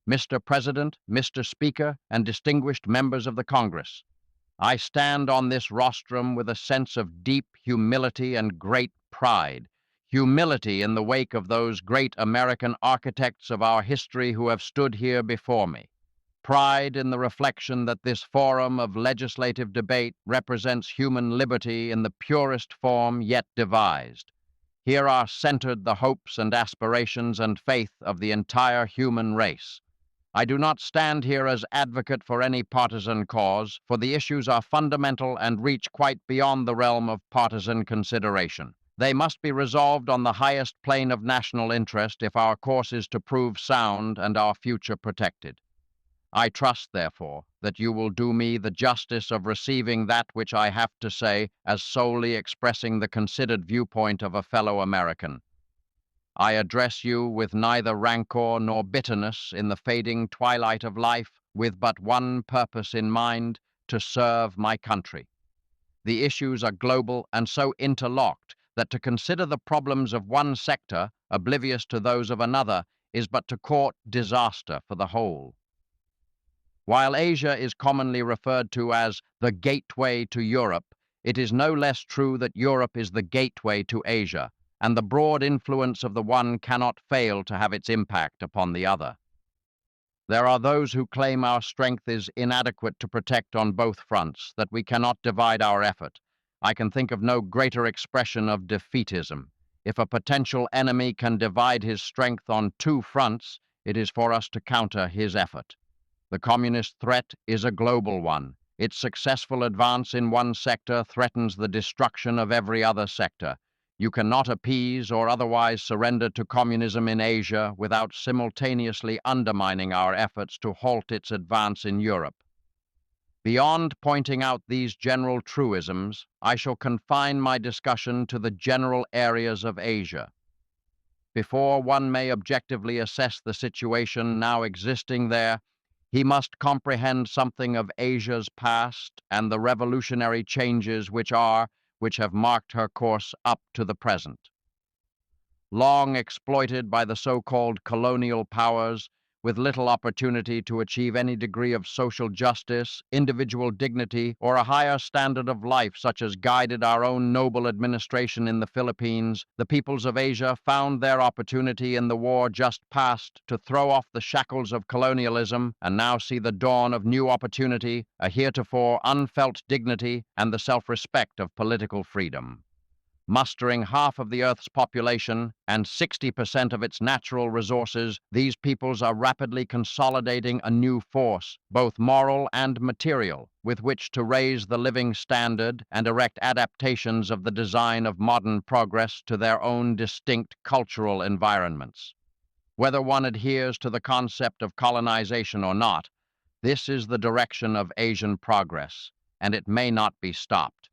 Mr. President, Mr. Speaker, and distinguished members of the Congress, I stand on this rostrum with a sense of deep humility and great pride. Humility in the wake of those great American architects of our history who have stood here before me. Pride in the reflection that this forum of legislative debate represents human liberty in the purest form yet devised. Here are centered the hopes and aspirations and faith of the entire human race. I do not stand here as advocate for any partisan cause, for the issues are fundamental and reach quite beyond the realm of partisan consideration. They must be resolved on the highest plane of national interest if our course is to prove sound and our future protected. I trust, therefore, that you will do me the justice of receiving that which I have to say as solely expressing the considered viewpoint of a fellow American. I address you with neither rancor nor bitterness in the fading twilight of life, with but one purpose in mind: to serve my country. The issues are global and so interlocked that to consider the problems of one sector, oblivious to those of another, is but to court disaster for the whole. While Asia is commonly referred to as the gateway to Europe, it is no less true that Europe is the gateway to Asia, and the broad influence of the one cannot fail to have its impact upon the other. There are those who claim our strength is inadequate to protect on both fronts, that we cannot divide our effort. I can think of no greater expression of defeatism. If a potential enemy can divide his strength on two fronts, it is for us to counter his effort. The communist threat is a global one. Its successful advance in one sector threatens the destruction of every other sector. You cannot appease or otherwise surrender to communism in Asia without simultaneously undermining our efforts to halt its advance in Europe. Beyond pointing out these general truisms, I shall confine my discussion to the general areas of Asia. Before one may objectively assess the situation now existing there, he must comprehend something of Asia's past and the revolutionary changes which have marked her course up to the present. Long exploited by the so-called colonial powers, with little opportunity to achieve any degree of social justice, individual dignity, or a higher standard of life such as guided our own noble administration in the Philippines, the peoples of Asia found their opportunity in the war just past to throw off the shackles of colonialism and now see the dawn of new opportunity, a heretofore unfelt dignity, and the self-respect of political freedom. Mustering half of the Earth's population and 60% of its natural resources, these peoples are rapidly consolidating a new force, both moral and material, with which to raise the living standard and erect adaptations of the design of modern progress to their own distinct cultural environments. Whether one adheres to the concept of colonization or not, this is the direction of Asian progress, and it may not be stopped.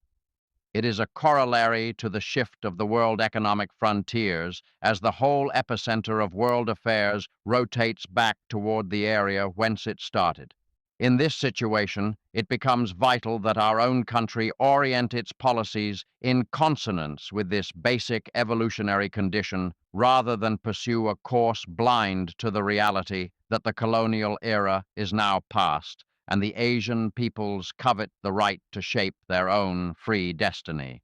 It is a corollary to the shift of the world economic frontiers as the whole epicenter of world affairs rotates back toward the area whence it started. In this situation, it becomes vital that our own country orient its policies in consonance with this basic evolutionary condition rather than pursue a course blind to the reality that the colonial era is now past and the Asian peoples covet the right to shape their own free destiny.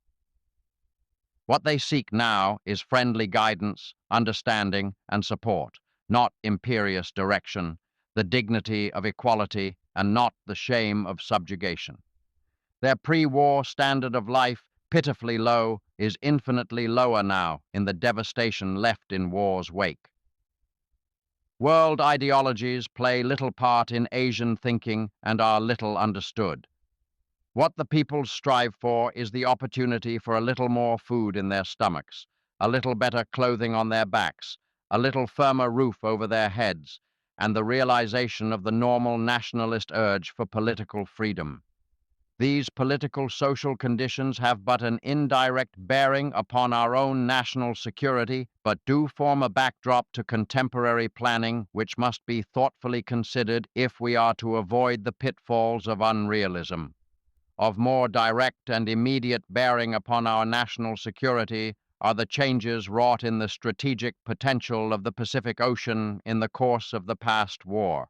What they seek now is friendly guidance, understanding, and support, not imperious direction, the dignity of equality, and not the shame of subjugation. Their pre-war standard of life, pitifully low, is infinitely lower now in the devastation left in war's wake. World ideologies play little part in Asian thinking and are little understood. What the peoples strive for is the opportunity for a little more food in their stomachs, a little better clothing on their backs, a little firmer roof over their heads, and the realization of the normal nationalist urge for political freedom. These political social conditions have but an indirect bearing upon our own national security, but do form a backdrop to contemporary planning which must be thoughtfully considered if we are to avoid the pitfalls of unrealism. Of more direct and immediate bearing upon our national security are the changes wrought in the strategic potential of the Pacific Ocean in the course of the past war.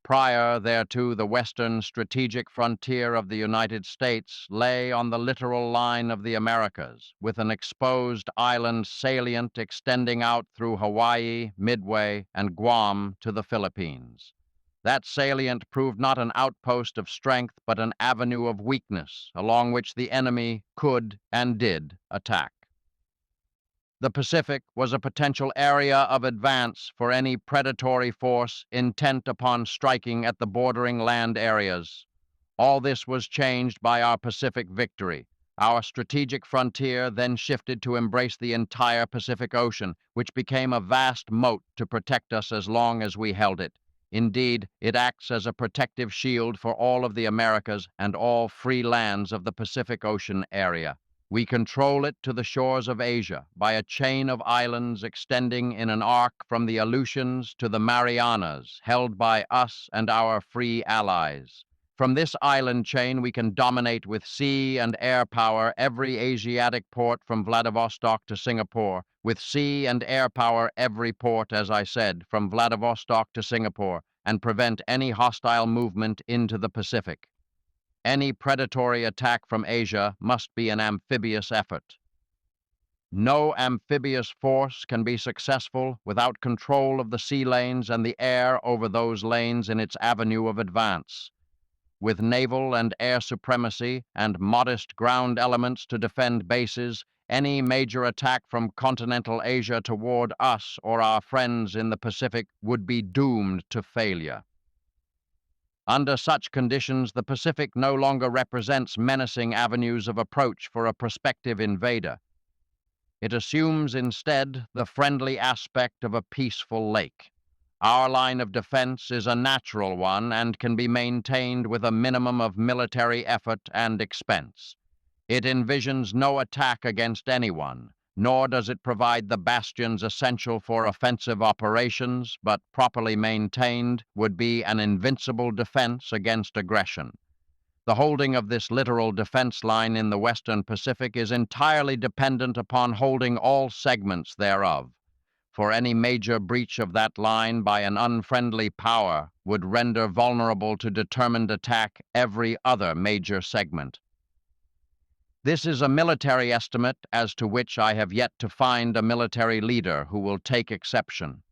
Prior thereto, the western strategic frontier of the United States lay on the littoral line of the Americas, with an exposed island salient extending out through Hawaii, Midway, and Guam to the Philippines. That salient proved not an outpost of strength, but an avenue of weakness, along which the enemy could and did attack. The Pacific was a potential area of advance for any predatory force intent upon striking at the bordering land areas. All this was changed by our Pacific victory. Our strategic frontier then shifted to embrace the entire Pacific Ocean, which became a vast moat to protect us as long as we held it. Indeed, it acts as a protective shield for all of the Americas and all free lands of the Pacific Ocean area. We control it to the shores of Asia by a chain of islands extending in an arc from the Aleutians to the Marianas, held by us and our free allies. From this island chain, we can dominate with sea and air power every Asiatic port from Vladivostok to Singapore, with sea and air power every port, as I said, from Vladivostok to Singapore, and prevent any hostile movement into the Pacific. Any predatory attack from Asia must be an amphibious effort. No amphibious force can be successful without control of the sea lanes and the air over those lanes in its avenue of advance. With naval and air supremacy and modest ground elements to defend bases, any major attack from continental Asia toward us or our friends in the Pacific would be doomed to failure. Under such conditions, the Pacific no longer represents menacing avenues of approach for a prospective invader. It assumes instead the friendly aspect of a peaceful lake. Our line of defense is a natural one and can be maintained with a minimum of military effort and expense. It envisions no attack against anyone, nor does it provide the bastions essential for offensive operations, but properly maintained would be an invincible defense against aggression. The holding of this littoral defense line in the Western Pacific is entirely dependent upon holding all segments thereof, for any major breach of that line by an unfriendly power would render vulnerable to determined attack every other major segment. This is a military estimate as to which I have yet to find a military leader who will take exception.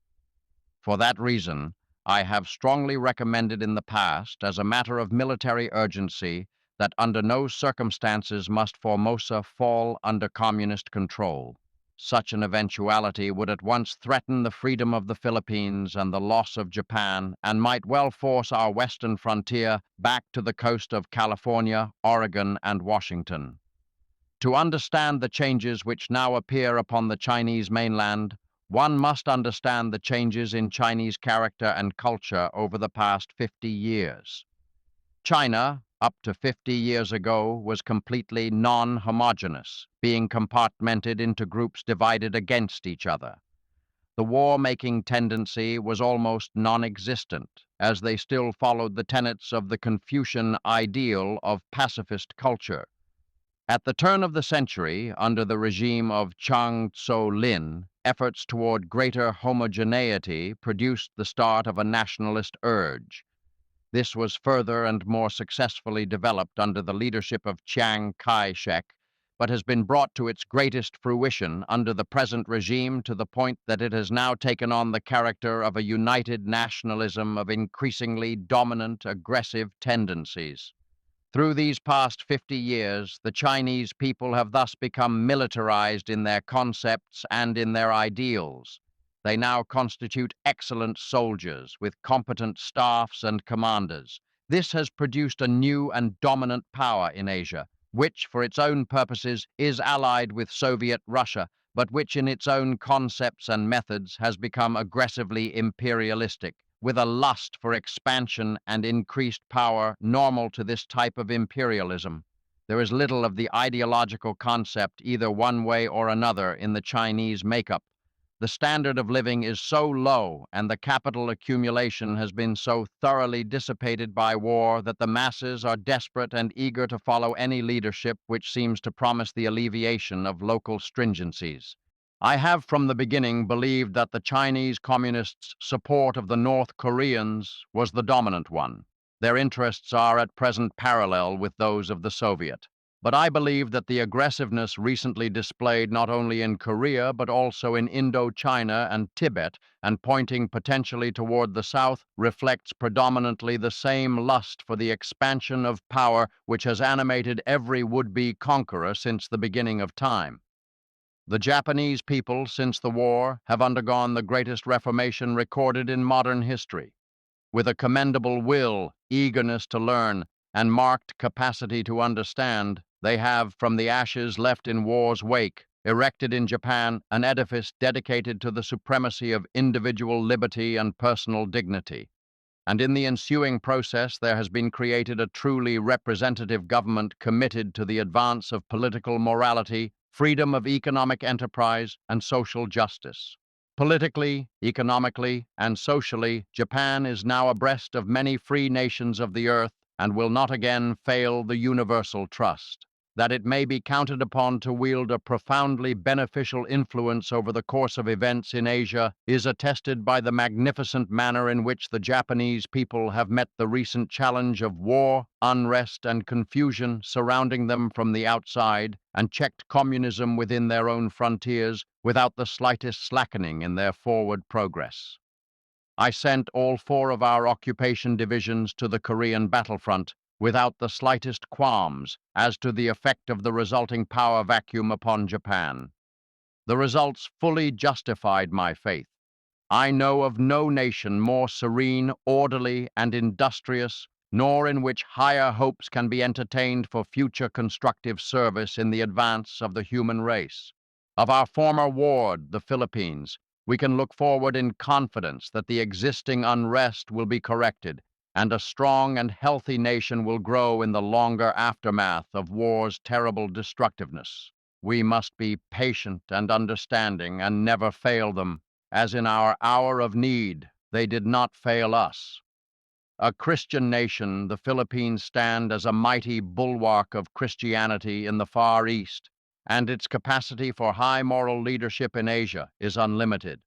For that reason, I have strongly recommended in the past, as a matter of military urgency, that under no circumstances must Formosa fall under communist control. Such an eventuality would at once threaten the freedom of the Philippines and the loss of Japan, and might well force our western frontier back to the coast of California, Oregon, and Washington. To understand the changes which now appear upon the Chinese mainland, one must understand the changes in Chinese character and culture over the past 50 years. China, up to 50 years ago, was completely non-homogeneous, being compartmented into groups divided against each other. The war-making tendency was almost non-existent, as they still followed the tenets of the Confucian ideal of pacifist culture. At the turn of the century, under the regime of Chiang Tso-lin, efforts toward greater homogeneity produced the start of a nationalist urge. This was further and more successfully developed under the leadership of Chiang Kai-shek, but has been brought to its greatest fruition under the present regime to the point that it has now taken on the character of a united nationalism of increasingly dominant, aggressive tendencies. Through these past 50 years, the Chinese people have thus become militarized in their concepts and in their ideals. They now constitute excellent soldiers with competent staffs and commanders. This has produced a new and dominant power in Asia, which, for its own purposes, is allied with Soviet Russia, but which in its own concepts and methods has become aggressively imperialistic, with a lust for expansion and increased power normal to this type of imperialism. There is little of the ideological concept either one way or another in the Chinese makeup. The standard of living is so low and the capital accumulation has been so thoroughly dissipated by war that the masses are desperate and eager to follow any leadership which seems to promise the alleviation of local stringencies. I have from the beginning believed that the Chinese Communists' support of the North Koreans was the dominant one. Their interests are at present parallel with those of the Soviet. But I believe that the aggressiveness recently displayed not only in Korea but also in Indochina and Tibet, and pointing potentially toward the south, reflects predominantly the same lust for the expansion of power which has animated every would-be conqueror since the beginning of time. The Japanese people, since the war, have undergone the greatest reformation recorded in modern history. With a commendable will, eagerness to learn, and marked capacity to understand, they have, from the ashes left in war's wake, erected in Japan an edifice dedicated to the supremacy of individual liberty and personal dignity. And in the ensuing process, there has been created a truly representative government committed to the advance of political morality, freedom of economic enterprise, and social justice. Politically, economically, and socially, Japan is now abreast of many free nations of the earth and will not again fail the universal trust. That it may be counted upon to wield a profoundly beneficial influence over the course of events in Asia is attested by the magnificent manner in which the Japanese people have met the recent challenge of war, unrest, and confusion surrounding them from the outside, and checked communism within their own frontiers without the slightest slackening in their forward progress. I sent all 4 of our occupation divisions to the Korean battlefront without the slightest qualms as to the effect of the resulting power vacuum upon Japan. The results fully justified my faith. I know of no nation more serene, orderly, and industrious, nor in which higher hopes can be entertained for future constructive service in the advance of the human race. Of our former ward, the Philippines, we can look forward in confidence that the existing unrest will be corrected, and a strong and healthy nation will grow in the longer aftermath of war's terrible destructiveness. We must be patient and understanding and never fail them, as in our hour of need they did not fail us. A Christian nation, the Philippines stand as a mighty bulwark of Christianity in the Far East, and its capacity for high moral leadership in Asia is unlimited.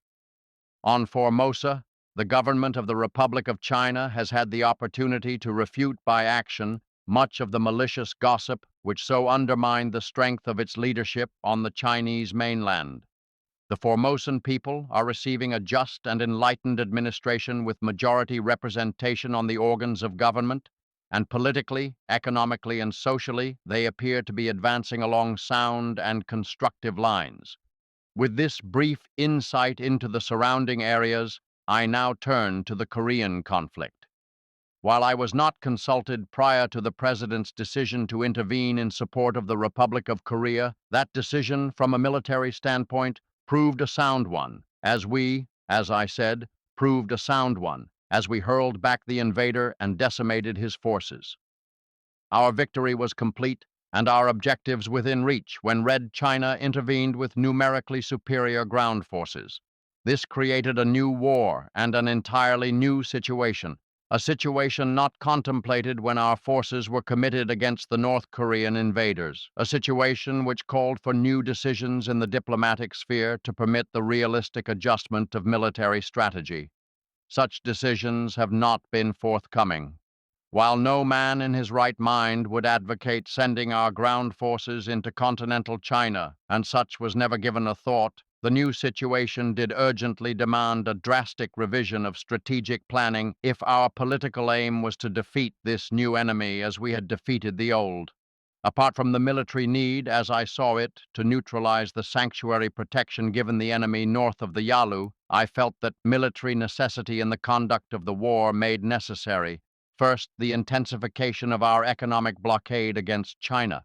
On Formosa, the government of the Republic of China has had the opportunity to refute by action much of the malicious gossip which so undermined the strength of its leadership on the Chinese mainland. The Formosan people are receiving a just and enlightened administration with majority representation on the organs of government, and politically, economically, and socially, they appear to be advancing along sound and constructive lines. With this brief insight into the surrounding areas, I now turn to the Korean conflict. While I was not consulted prior to the President's decision to intervene in support of the Republic of Korea, that decision, from a military standpoint, proved a sound one, as I said, proved a sound one, as we hurled back the invader and decimated his forces. Our victory was complete and our objectives within reach when Red China intervened with numerically superior ground forces. This created a new war and an entirely new situation, a situation not contemplated when our forces were committed against the North Korean invaders, a situation which called for new decisions in the diplomatic sphere to permit the realistic adjustment of military strategy. Such decisions have not been forthcoming. While no man in his right mind would advocate sending our ground forces into continental China, and such was never given a thought, the new situation did urgently demand a drastic revision of strategic planning if our political aim was to defeat this new enemy as we had defeated the old. Apart from the military need, as I saw it, to neutralize the sanctuary protection given the enemy north of the Yalu, I felt that military necessity in the conduct of the war made necessary: first, the intensification of our economic blockade against China;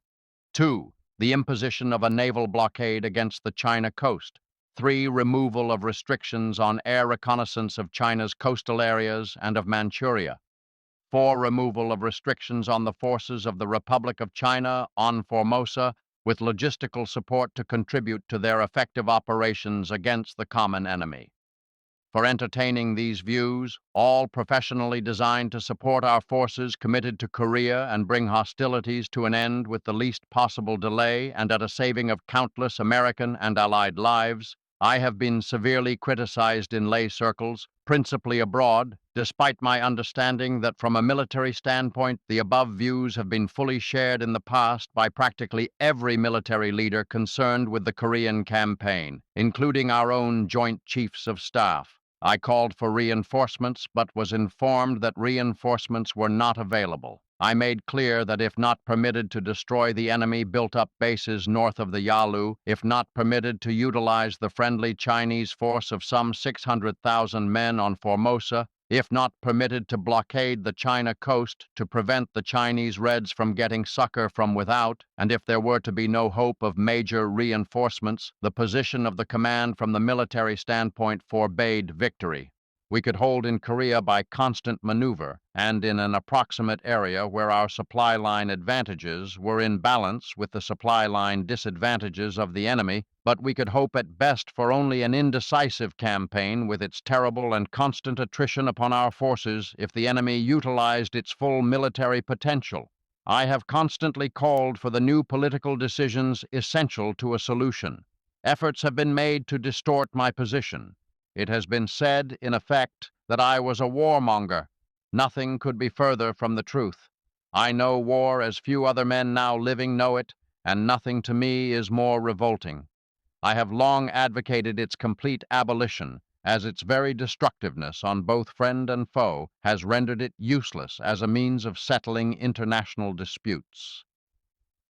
2, the imposition of a naval blockade against the China coast; 3, removal of restrictions on air reconnaissance of China's coastal areas and of Manchuria; 4, removal of restrictions on the forces of the Republic of China on Formosa with logistical support to contribute to their effective operations against the common enemy. For entertaining these views, all professionally designed to support our forces committed to Korea and bring hostilities to an end with the least possible delay and at a saving of countless American and Allied lives, I have been severely criticized in lay circles, principally abroad, despite my understanding that from a military standpoint, the above views have been fully shared in the past by practically every military leader concerned with the Korean campaign, including our own Joint Chiefs of Staff. I called for reinforcements, but was informed that reinforcements were not available. I made clear that if not permitted to destroy the enemy built-up bases north of the Yalu, if not permitted to utilize the friendly Chinese force of some 600,000 men on Formosa, if not permitted to blockade the China coast to prevent the Chinese Reds from getting succor from without, and if there were to be no hope of major reinforcements, the position of the command from the military standpoint forbade victory. We could hold in Korea by constant maneuver and in an approximate area where our supply line advantages were in balance with the supply line disadvantages of the enemy, but we could hope at best for only an indecisive campaign with its terrible and constant attrition upon our forces if the enemy utilized its full military potential. I have constantly called for the new political decisions essential to a solution. Efforts have been made to distort my position. It has been said, in effect, that I was a warmonger. Nothing could be further from the truth. I know war as few other men now living know it, and nothing to me is more revolting. I have long advocated its complete abolition, as its very destructiveness on both friend and foe has rendered it useless as a means of settling international disputes.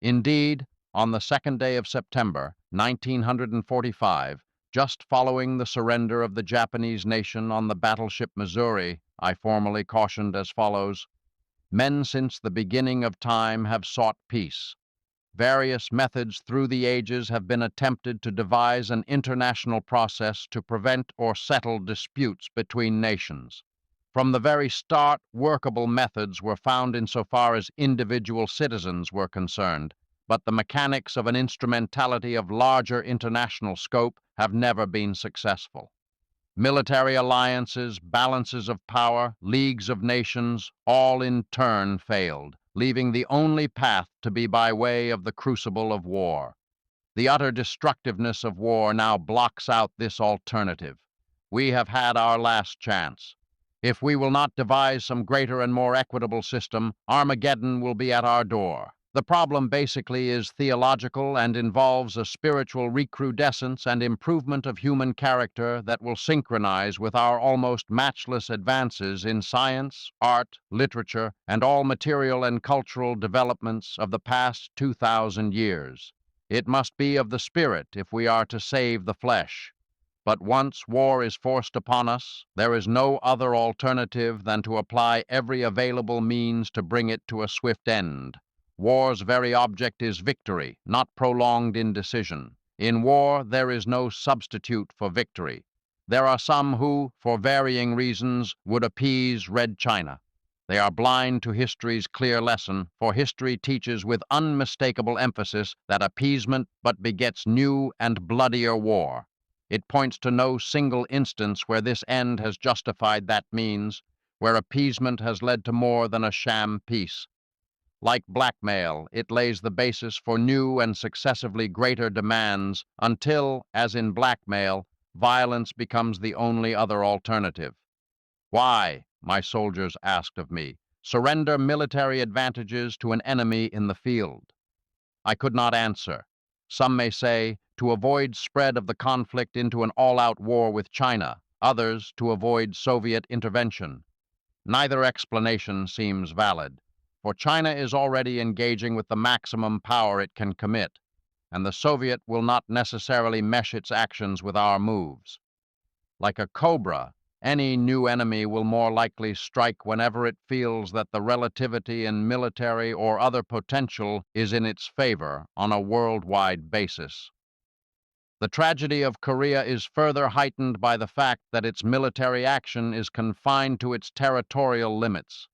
Indeed, on the 2nd day of September, 1945, just following the surrender of the Japanese nation on the battleship Missouri, I formally cautioned as follows: "Men since the beginning of time have sought peace. Various methods through the ages have been attempted to devise an international process to prevent or settle disputes between nations. From the very start, workable methods were found insofar as individual citizens were concerned, but the mechanics of an instrumentality of larger international scope have never been successful. Military alliances, balances of power, leagues of nations, all in turn failed, leaving the only path to be by way of the crucible of war. The utter destructiveness of war now blocks out this alternative. We have had our last chance. If we will not devise some greater and more equitable system, Armageddon will be at our door. The problem basically is theological and involves a spiritual recrudescence and improvement of human character that will synchronize with our almost matchless advances in science, art, literature, and all material and cultural developments of the past 2,000 years. It must be of the spirit if we are to save the flesh. But once war is forced upon us, there is no other alternative than to apply every available means to bring it to a swift end. War's very object is victory, not prolonged indecision. In war, there is no substitute for victory. There are some who, for varying reasons, would appease Red China. They are blind to history's clear lesson, for history teaches with unmistakable emphasis that appeasement but begets new and bloodier war. It points to no single instance where this end has justified that means, where appeasement has led to more than a sham peace. Like blackmail, it lays the basis for new and successively greater demands until, as in blackmail, violence becomes the only other alternative. Why, my soldiers asked of me, surrender military advantages to an enemy in the field? I could not answer. Some may say, to avoid spread of the conflict into an all-out war with China, others to avoid Soviet intervention. Neither explanation seems valid, for China is already engaging with the maximum power it can commit, and the Soviet will not necessarily mesh its actions with our moves. Like a cobra, any new enemy will more likely strike whenever it feels that the relativity in military or other potential is in its favor on a worldwide basis. The tragedy of Korea is further heightened by the fact that its military action is confined to its territorial limits.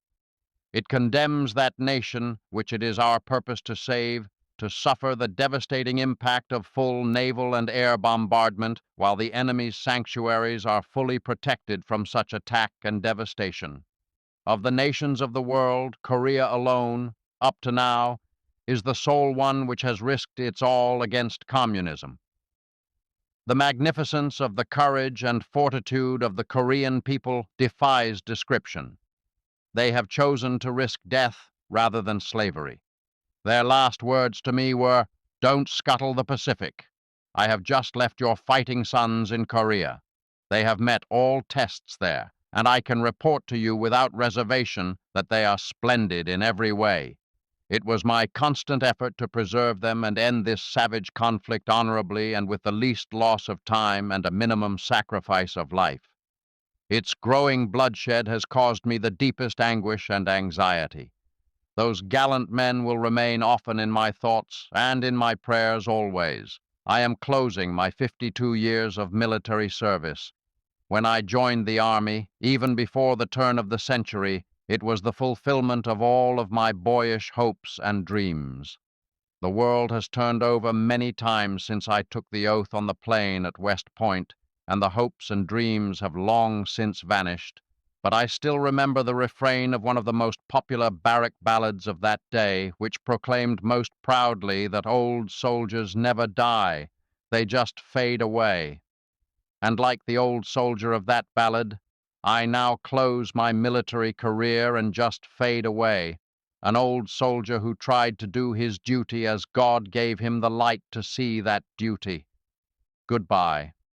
It condemns that nation, which it is our purpose to save, to suffer the devastating impact of full naval and air bombardment while the enemy's sanctuaries are fully protected from such attack and devastation. Of the nations of the world, Korea alone, up to now, is the sole one which has risked its all against communism. The magnificence of the courage and fortitude of the Korean people defies description. They have chosen to risk death rather than slavery. Their last words to me were, "Don't scuttle the Pacific. I have just left your fighting sons in Korea. They have met all tests there, and I can report to you without reservation that they are splendid in every way. It was my constant effort to preserve them and end this savage conflict honorably and with the least loss of time and a minimum sacrifice of life. Its growing bloodshed has caused me the deepest anguish and anxiety. Those gallant men will remain often in my thoughts and in my prayers always. I am closing my 52 years of military service. When I joined the Army, even before the turn of the century, it was the fulfillment of all of my boyish hopes and dreams. The world has turned over many times since I took the oath on the plain at West Point, and the hopes and dreams have long since vanished. But I still remember the refrain of one of the most popular barrack ballads of that day, which proclaimed most proudly that old soldiers never die, they just fade away. And like the old soldier of that ballad, I now close my military career and just fade away, an old soldier who tried to do his duty as God gave him the light to see that duty. Goodbye.